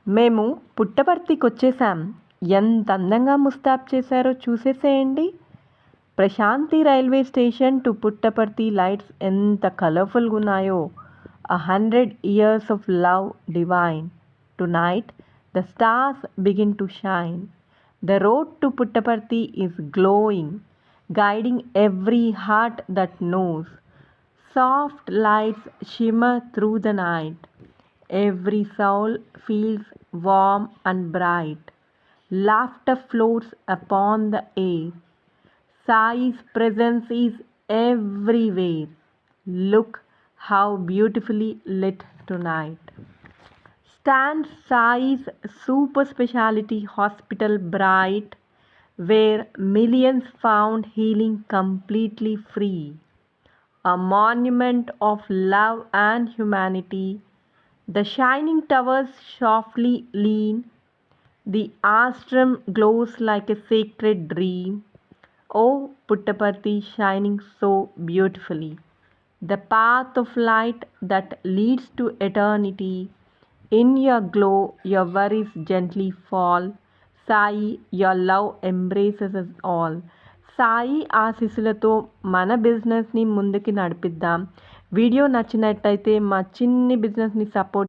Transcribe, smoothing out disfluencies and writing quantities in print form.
మేము పుట్టపర్తికొచ్చేసాం. ఎంత అందంగా ముస్తాబ్ చేశారో చూసేసేయండి. Prashanti railway station to Puttaparthi lights ఎంత కలర్ఫుల్గా ఉన్నాయో. 100 years of love divine. Tonight the stars begin to shine. The road to Puttaparthi is glowing, guiding every heart that knows. Soft lights shimmer through the night. Every soul feels warm and bright. Laughter floats upon the air. Sai's presence is everywhere. Look how beautifully lit tonight. Stands Sai's super specialty hospital bright, where millions found healing completely free. A monument of love and humanity. The shining towers softly lean. The ashram glows like a sacred dream. Oh, Puttaparthi shining so beautifully. The path of light that leads to eternity. In your glow, your worries gently fall. Sai, your love embraces us all. Sai ఆశీస్సులతో మన బిజినెస్ని ముందుకి నడిపిద్దాం. Video నచ్చినట్టయితే మా చిన్ని బిజినెస్ని support